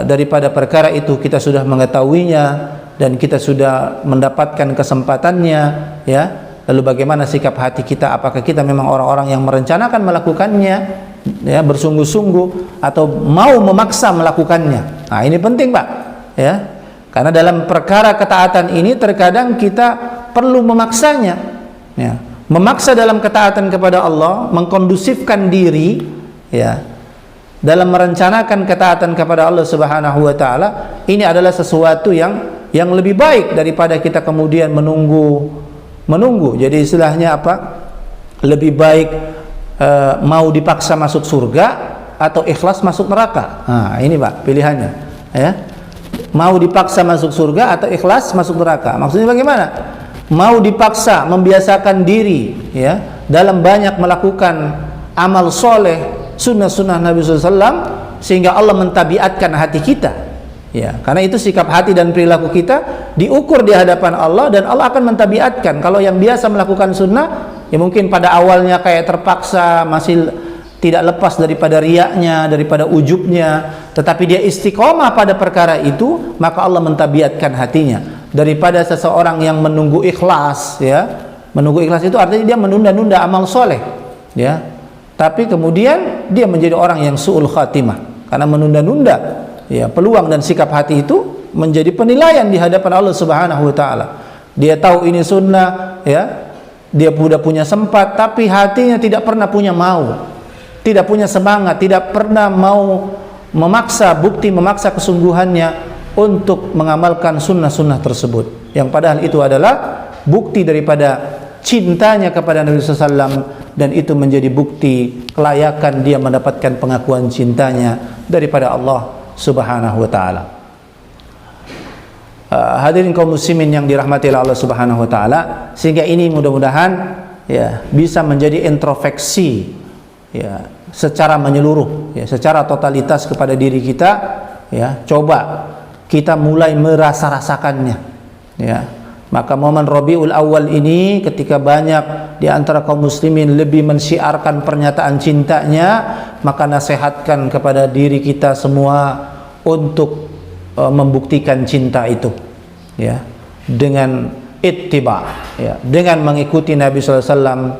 daripada perkara itu kita sudah mengetahuinya dan kita sudah mendapatkan kesempatannya, ya. Lalu bagaimana sikap hati kita? Apakah kita memang orang-orang yang merencanakan melakukannya, ya, bersungguh-sungguh, atau mau memaksa melakukannya? Nah, ini penting Pak, ya, karena dalam perkara ketaatan ini terkadang kita perlu memaksanya, ya, memaksa dalam ketaatan kepada Allah, mengkondusifkan diri, ya, dalam merencanakan ketaatan kepada Allah Subhanahu wa taala. Ini adalah sesuatu yang lebih baik daripada kita kemudian menunggu. Jadi istilahnya apa? Lebih baik mau dipaksa masuk surga atau ikhlas masuk neraka. Nah, ini Pak pilihannya, ya. Mau dipaksa masuk surga atau ikhlas masuk neraka. Maksudnya bagaimana? Mau dipaksa membiasakan diri, ya, dalam banyak melakukan amal soleh, sunnah-sunnah Nabi SAW, sehingga Allah mentabiatkan hati kita, ya, karena itu sikap hati dan perilaku kita diukur di hadapan Allah, dan Allah akan mentabiatkan. Kalau yang biasa melakukan sunnah, ya mungkin pada awalnya kayak terpaksa, masih tidak lepas daripada riyaknya, daripada ujubnya, tetapi dia istiqomah pada perkara itu, maka Allah mentabiatkan hatinya. Daripada seseorang yang menunggu ikhlas, ya, menunggu ikhlas itu artinya dia menunda-nunda amal soleh, ya, tapi kemudian dia menjadi orang yang su'ul khatimah karena menunda-nunda, ya, peluang dan sikap hati itu menjadi penilaian di hadapan Allah Subhanahu wa taala. Dia tahu ini sunnah, ya, dia sudah punya sempat, tapi hatinya tidak pernah punya mau, tidak punya semangat, tidak pernah mau memaksa kesungguhannya untuk mengamalkan sunnah-sunnah tersebut, yang padahal itu adalah bukti daripada cintanya kepada Nabi SAW, dan itu menjadi bukti kelayakan dia mendapatkan pengakuan cintanya daripada Allah Subhanahu wa taala. Hadirin kaum muslimin yang dirahmati Allah Subhanahu wa taala, sehingga ini mudah-mudahan, ya, bisa menjadi introspeksi, ya, secara menyeluruh, ya, secara totalitas kepada diri kita, ya. Coba kita mulai merasa-rasakannya, ya. Maka momen Rabiul Awal ini, ketika banyak di antara kaum muslimin lebih mensyiarkan pernyataan cintanya, maka nasihatkan kepada diri kita semua untuk membuktikan cinta itu, ya, dengan ittiba, ya, dengan mengikuti Nabi SAW,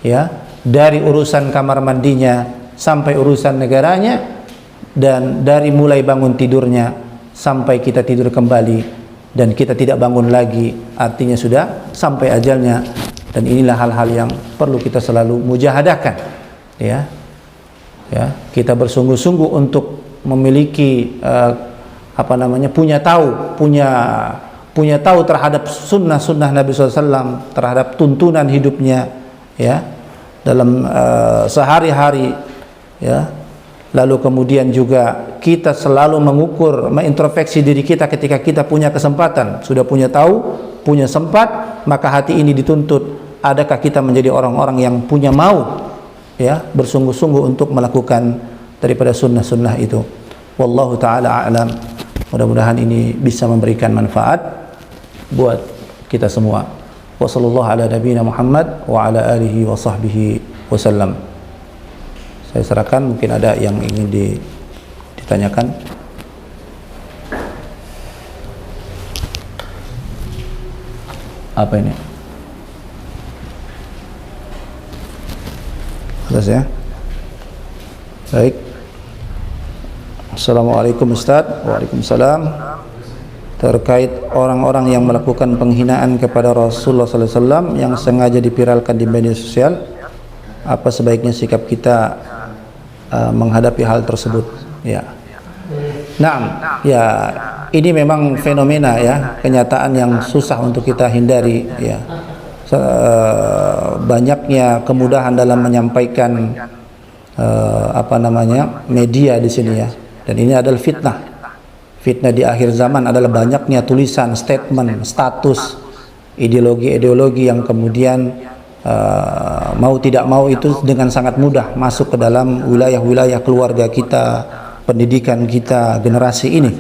ya, dari urusan kamar mandinya sampai urusan negaranya, dan dari mulai bangun tidurnya sampai kita tidur kembali dan kita tidak bangun lagi, artinya sudah sampai ajalnya Dan inilah hal-hal yang perlu kita selalu mujahadahkan, ya. Ya, kita bersungguh-sungguh untuk memiliki punya tahu terhadap sunnah Nabi SAW, terhadap tuntunan hidupnya, ya, dalam sehari-hari, ya. Lalu kemudian juga kita selalu mengukur, mengintrospeksi diri kita ketika kita punya kesempatan, sudah punya tahu, punya sempat, maka hati ini dituntut, adakah kita menjadi orang-orang yang punya mau, ya, bersungguh-sungguh untuk melakukan daripada sunnah-sunnah itu. Wallahu ta'ala a'lam. Mudah-mudahan ini bisa memberikan manfaat buat kita semua. Wa sallallahu ala nabiyina Muhammad wa ala alihi wa sahbihi wasallam. Saya serahkan, mungkin ada yang ingin ditanyakan. Apa ini? Atas ya. Baik. Assalamualaikum Ustaz. Waalaikumsalam. Terkait orang-orang yang melakukan penghinaan kepada Rasulullah SAW yang sengaja dipiralkan di media sosial, apa sebaiknya sikap kita menghadapi hal tersebut? Ya. Nah, ya, ini memang fenomena, ya, kenyataan yang susah untuk kita hindari, ya. Banyaknya kemudahan dalam menyampaikan media di sini, ya. Dan ini adalah fitnah. Fitnah di akhir zaman adalah banyaknya tulisan, statement, status, ideologi-ideologi yang kemudian mau tidak mau itu dengan sangat mudah masuk ke dalam wilayah-wilayah keluarga kita, pendidikan kita, generasi ini,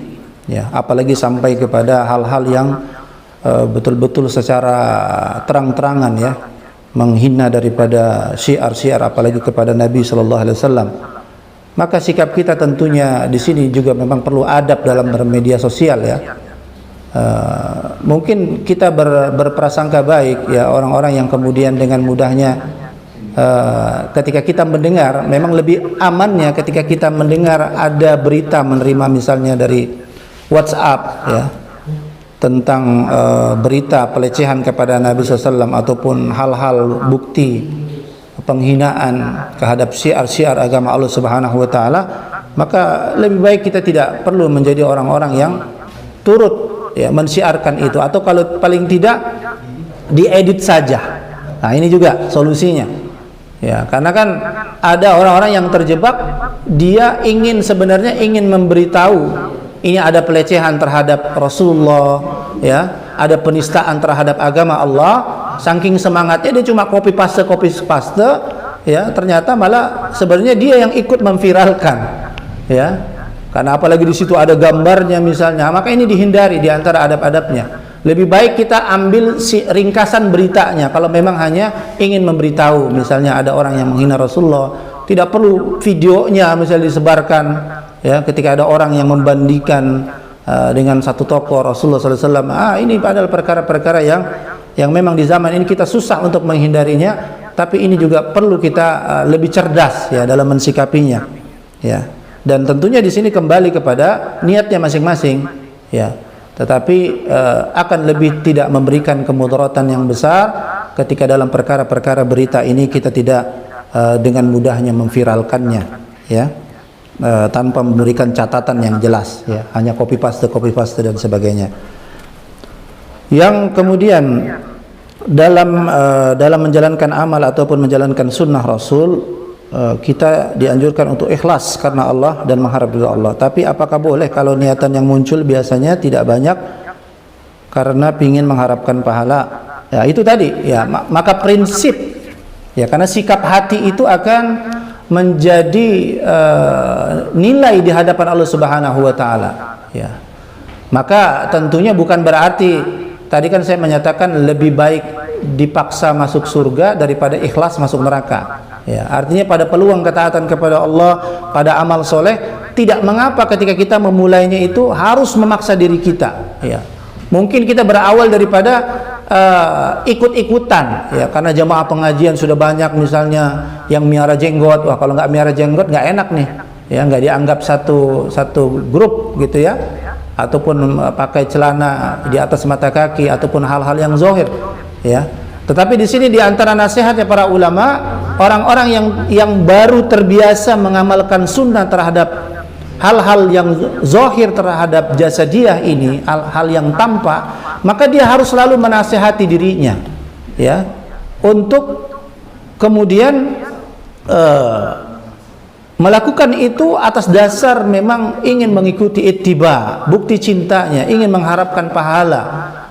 ya. Apalagi sampai kepada hal-hal yang betul-betul secara terang-terangan, ya, menghina daripada syiar-syiar, apalagi kepada Nabi Shallallahu Alaihi Wasallam. Maka sikap kita tentunya di sini juga memang perlu adab dalam bermedia sosial, ya. Mungkin kita berprasangka baik, ya, orang-orang yang kemudian dengan mudahnya ketika kita mendengar, memang lebih amannya ketika kita mendengar ada berita menerima misalnya dari WhatsApp, ya, tentang berita pelecehan kepada Nabi SAW ataupun hal-hal bukti penghinaan terhadap syiar-syiar agama Allah Subhanahu wa taala, maka lebih baik kita tidak perlu menjadi orang-orang yang turut, ya, mensiarkan itu, atau kalau paling tidak diedit saja. Nah, ini juga solusinya, ya, karena kan ada orang-orang yang terjebak, dia sebenarnya ingin memberitahu ini ada pelecehan terhadap Rasulullah, ya, ada penistaan terhadap agama Allah. Saking semangatnya dia cuma copy paste, ya, ternyata malah sebenarnya dia yang ikut memviralkan, ya. Karena apalagi di situ ada gambarnya misalnya, maka ini dihindari di antara adab-adabnya. Lebih baik kita ambil ringkasan beritanya. Kalau memang hanya ingin memberitahu, misalnya ada orang yang menghina Rasulullah, tidak perlu videonya misalnya disebarkan, ya, ketika ada orang yang membandingkan dengan satu tokoh Rasulullah SAW. Ini padahal perkara-perkara yang memang di zaman ini kita susah untuk menghindarinya, tapi ini juga perlu kita lebih cerdas, ya, dalam mensikapinya, ya. Dan tentunya di sini kembali kepada niatnya masing-masing, ya. Tetapi akan lebih tidak memberikan kemudaratan yang besar ketika dalam perkara-perkara berita ini kita tidak dengan mudahnya memviralkannya, ya, tanpa memberikan catatan yang jelas, ya, hanya copy paste dan sebagainya. Yang kemudian dalam menjalankan amal ataupun menjalankan sunnah Rasul, kita dianjurkan untuk ikhlas karena Allah dan mengharap ridha Allah. Tapi apakah boleh kalau niatan yang muncul biasanya tidak banyak karena ingin mengharapkan pahala? Ya, itu tadi, ya, maka prinsip, ya, karena sikap hati itu akan menjadi nilai di hadapan Allah Subhanahu wa taala, ya. Maka tentunya bukan berarti tadi kan saya menyatakan lebih baik dipaksa masuk surga daripada ikhlas masuk neraka. Ya, artinya pada peluang ketaatan kepada Allah, pada amal soleh, tidak mengapa ketika kita memulainya itu harus memaksa diri kita. Ya, mungkin kita berawal daripada ikut-ikutan, ya, karena jamaah pengajian sudah banyak misalnya yang miara jenggot. Wah, kalau nggak miara jenggot nggak enak nih, ya, nggak dianggap satu grup gitu, ya, ataupun pakai celana di atas mata kaki ataupun hal-hal yang zahir, ya. Tetapi di sini di antara nasihatnya para ulama, orang-orang yang baru terbiasa mengamalkan sunnah terhadap hal-hal yang zahir terhadap jasadiah ini, hal-hal yang tampak, maka dia harus selalu menasihati dirinya, ya, untuk kemudian melakukan itu atas dasar memang ingin mengikuti ittiba, bukti cintanya, ingin mengharapkan pahala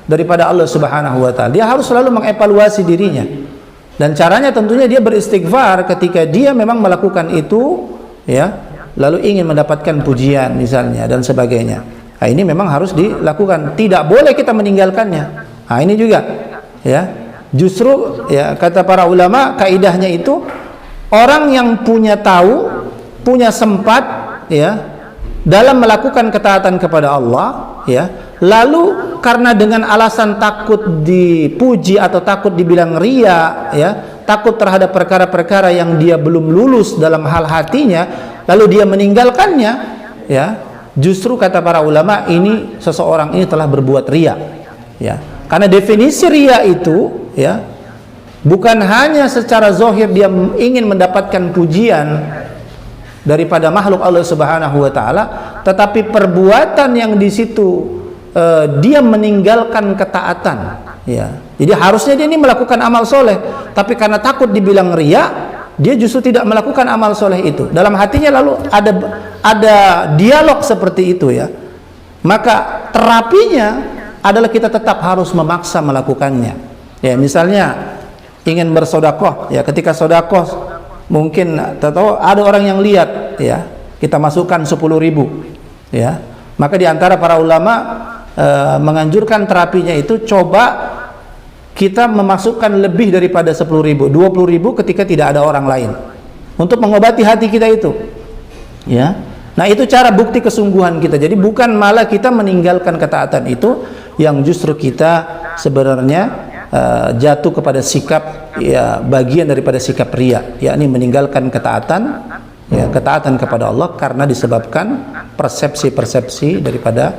daripada Allah Subhanahu wa taala. Dia harus selalu mengevaluasi dirinya. Dan caranya tentunya dia beristighfar ketika dia memang melakukan itu, ya, lalu ingin mendapatkan pujian misalnya dan sebagainya. Nah, ini memang harus dilakukan. Tidak boleh kita meninggalkannya. Nah, ini juga, ya. Justru, ya, kata para ulama, kaidahnya itu orang yang punya tahu, punya sempat, ya, dalam melakukan ketaatan kepada Allah, ya, lalu karena dengan alasan takut dipuji atau takut dibilang ria, ya, takut terhadap perkara-perkara yang dia belum lulus dalam hal hatinya, lalu dia meninggalkannya, ya, justru kata para ulama, ini seseorang ini telah berbuat ria, ya. Karena definisi ria itu, ya, bukan hanya secara zahir dia ingin mendapatkan pujian daripada makhluk Allah Subhanahu wa taala, tetapi perbuatan yang di situ dia meninggalkan ketaatan, ya. Jadi harusnya dia ini melakukan amal soleh, tapi karena takut dibilang ria, dia justru tidak melakukan amal soleh itu. Dalam hatinya lalu ada dialog seperti itu, ya. Maka terapinya adalah kita tetap harus memaksa melakukannya. Ya, misalnya ingin bersodakoh, ya, ketika sodakoh mungkin tahu ada orang yang lihat, ya, kita masukkan 10.000, ya, maka diantara para ulama menganjurkan terapinya itu coba kita memasukkan lebih daripada 10.000, 20.000 ketika tidak ada orang lain untuk mengobati hati kita itu, ya. Nah, itu cara bukti kesungguhan kita. Jadi bukan malah kita meninggalkan ketaatan itu, yang justru kita sebenarnya jatuh kepada sikap, ya, bagian daripada sikap ria, yakni meninggalkan ketaatan, ya, ketaatan kepada Allah karena disebabkan persepsi-persepsi daripada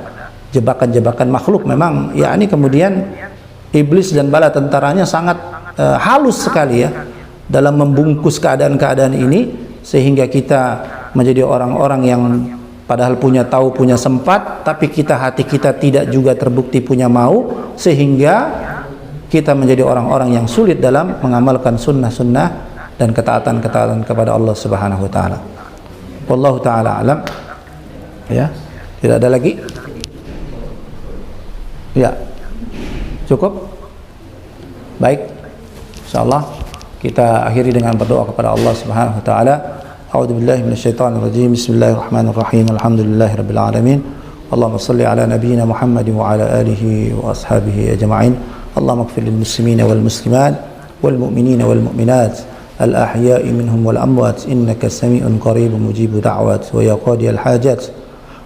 jebakan-jebakan makhluk. Memang, ya, ini kemudian iblis dan bala tentaranya sangat halus sekali, ya, dalam membungkus keadaan-keadaan ini, sehingga kita menjadi orang-orang yang padahal punya tahu, punya sempat, tapi hati kita tidak juga terbukti punya mau, sehingga kita menjadi orang-orang yang sulit dalam mengamalkan sunnah-sunnah dan ketaatan-ketaatan kepada Allah Subhanahu wa taala. Wallahu taala alam. Ya, tidak ada lagi? Ya. Cukup? Baik. Insyaallah kita akhiri dengan berdoa kepada Allah Subhanahu wa taala. A'udzu billahi minasyaitonir rajim. Bismillahirrahmanirrahim. Alhamdulillahirabbil alamin. Allahumma shalli ala nabiyyina Muhammadin wa ala alihi wa ashabihi ajma'in. Allahumma ighfir lil muslimina wal muslimat wal mu'minina wal mu'minat al ahya'i minhum wal amwat innaka sami'un qaribun mujibud da'wat wa ya qadiyal hajat.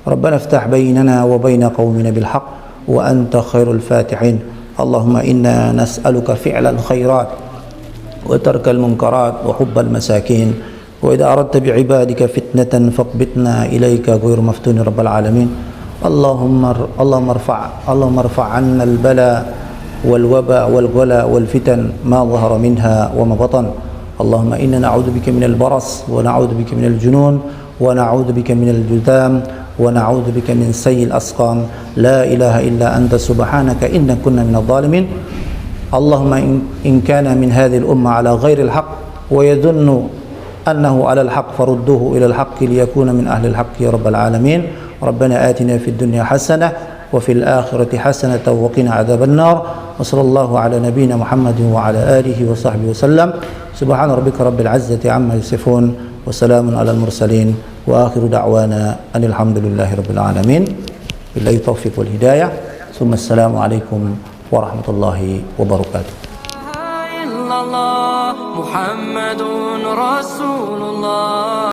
Rabbana iftah bainana wa bain qaumina bil haqq wa anta khairul fatihin. Allahumma inna nas'aluka fi'lal khairat wa tarkal munkarat wa hubbal masakin. وإذا أردت بعبادك فتنة فاقبضنا إليك غير مفتون رب العالمين. اللهم ارفع عنا البلاء والوباء والغلا والفتن ما ظهر منها وما بطن. اللهم إنا نعوذ بك من البرص ونعوذ بك من الجنون ونعوذ بك من الجذام ونعوذ بك من سيء الأسقام. لا إله إلا أنت سبحانك إنا كنا من الظالمين. اللهم إن كان من هذه الأمة على غير الحق ويظن أنه على الحق فردوه إلى الحق ليكون من أهل الحق يا رب العالمين. ربنا آتنا في الدنيا حسنة وفي الآخرة حسنة وقنا عذاب النار. وصلى الله على نبينا محمد وعلى آله وصحبه وسلم. سبحان ربك رب العزة عما يصفون وسلام على المرسلين وآخر دعوانا أن الحمد لله رب العالمين. بالله التوفيق والهداية. ثم السلام عليكم ورحمة الله وبركاته. محمد رسول الله.